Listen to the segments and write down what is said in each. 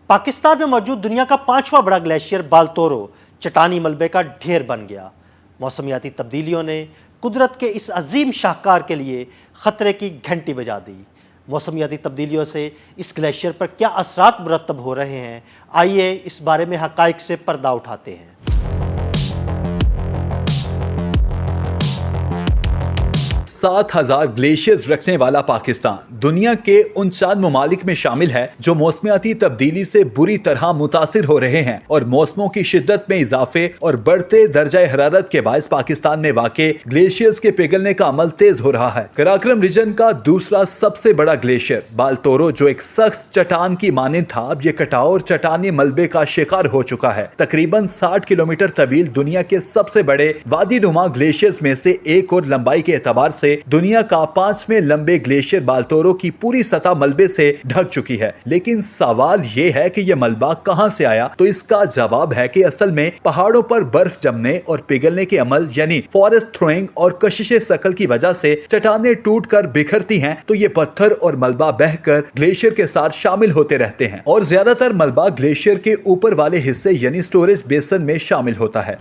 پاکستان میں موجود دنیا کا 5واں بڑا گلیشیئر بالتورو چٹانی ملبے کا ڈھیر بن گیا۔ موسمیاتی تبدیلیوں نے قدرت کے اس عظیم شاہکار کے لیے خطرے کی گھنٹی بجا دی۔ موسمیاتی تبدیلیوں سے اس گلیشیئر پر کیا اثرات مرتب ہو رہے ہیں، آئیے اس بارے میں حقائق سے پردہ اٹھاتے ہیں۔ 7,000 گلیشیئرز رکھنے والا پاکستان دنیا کے ان چند ممالک میں شامل ہے جو موسمیاتی تبدیلی سے بری طرح متاثر ہو رہے ہیں، اور موسموں کی شدت میں اضافے اور بڑھتے درجہ حرارت کے باعث پاکستان میں واقع گلیشیئرز کے پگھلنے کا عمل تیز ہو رہا ہے۔ کراکرم ریجن کا دوسرا سب سے بڑا گلیشیئر بالتورو، جو ایک سخت چٹان کی مانند تھا، اب یہ کٹاؤ اور چٹانی ملبے کا شکار ہو چکا ہے۔ تقریباً 60 کلومیٹر طویل دنیا کے سب سے بڑے وادی نما گلیشیئرز میں سے ایک اور لمبائی کے اعتبار سے دنیا کا 5ویں لمبے گلیشیئر بالتورو کی پوری سطح ملبے سے ڈھک چکی ہے۔ لیکن سوال یہ ہے کہ یہ ملبہ کہاں سے آیا؟ تو اس کا جواب ہے کہ اصل میں پہاڑوں پر برف جمنے اور پگھلنے کے عمل یعنی فارسٹ تھروئنگ اور کشش ثقل کی وجہ سے چٹانیں ٹوٹ کر بکھرتی ہیں، تو یہ پتھر اور ملبہ بہہ کر گلیشیئر کے ساتھ شامل ہوتے رہتے ہیں، اور زیادہ تر ملبہ گلیشیئر کے اوپر والے حصے یعنی سٹوریج بیسن میں شامل ہوتا ہے۔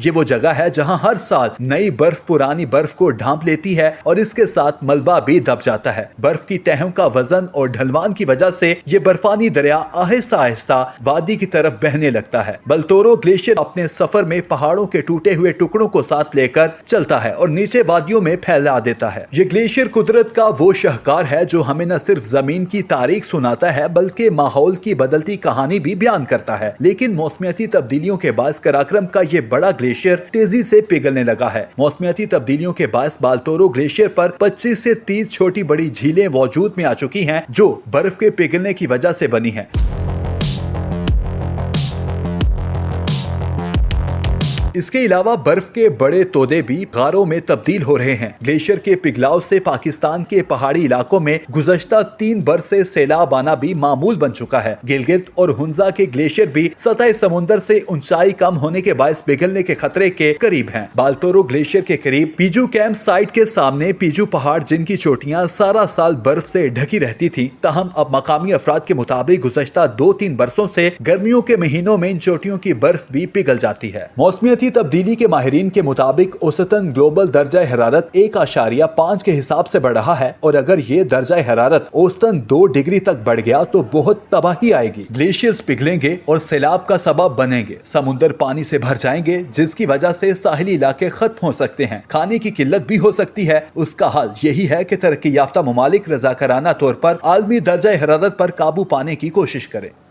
یہ وہ جگہ ہے جہاں ہر سال نئی برف پرانی برف کو ڈھانپ لیتی ہے اور اس کے ساتھ ملبہ بھی دب جاتا ہے۔ برف کی تہوں کا وزن اور ڈھلوان کی وجہ سے یہ برفانی دریا آہستہ آہستہ وادی کی طرف بہنے لگتا ہے۔ بالتورو گلیشیئر اپنے سفر میں پہاڑوں کے ٹوٹے ہوئے ٹکڑوں کو ساتھ لے کر چلتا ہے اور نیچے وادیوں میں پھیلا دیتا ہے۔ یہ گلیشیئر قدرت کا وہ شاہکار ہے جو ہمیں نہ صرف زمین کی تاریخ سناتا ہے بلکہ ماحول کی بدلتی کہانی بھی بیان کرتا ہے۔ لیکن موسمیاتی تبدیلیوں کے باعث کراکرم کا یہ بڑا گلیشیئر تیزی سے پگھلنے لگا ہے۔ موسمیاتی تبدیلیوں کے باعث بالتورو گلیشیئر پر 25 سے 30 چھوٹی بڑی جھیلیں وجود میں آ چکی ہیں جو برف کے پگھلنے کی وجہ سے بنی ہیں۔ اس کے علاوہ برف کے بڑے تودے بھی غاروں میں تبدیل ہو رہے ہیں۔ گلیشیئر کے پگھلاؤ سے پاکستان کے پہاڑی علاقوں میں گزشتہ 3 برس سے سیلاب آنا بھی معمول بن چکا ہے۔ گلگت اور ہنزا کے گلیشیئر بھی سطح سمندر سے اونچائی کم ہونے کے باعث پگھلنے کے خطرے کے قریب ہیں۔ بالتورو گلیشیئر کے قریب پیجو کیمپ سائٹ کے سامنے پیجو پہاڑ، جن کی چوٹیاں سارا سال برف سے ڈھکی رہتی تھی، تاہم اب مقامی افراد کے مطابق گزشتہ 2-3 برسوں سے گرمیوں کے مہینوں میں ان چوٹیوں کی برف بھی پگھل جاتی ہے۔ موسمیاتی تبدیلی کے ماہرین کے مطابق اوسطاً گلوبل درجہ حرارت 1.5 کے حساب سے بڑھ رہا ہے، اور اگر یہ درجہ حرارت اوسطاً 2 ڈگری تک بڑھ گیا تو بہت تباہی آئے گی۔ گلیشیئرز پگھلیں گے اور سیلاب کا سبب بنیں گے، سمندر پانی سے بھر جائیں گے جس کی وجہ سے ساحلی علاقے ختم ہو سکتے ہیں، کھانے کی قلت بھی ہو سکتی ہے۔ اس کا حل یہی ہے کہ ترقی یافتہ ممالک رضاکارانہ طور پر عالمی درجہ حرارت پر قابو پانے کی کوشش کریں۔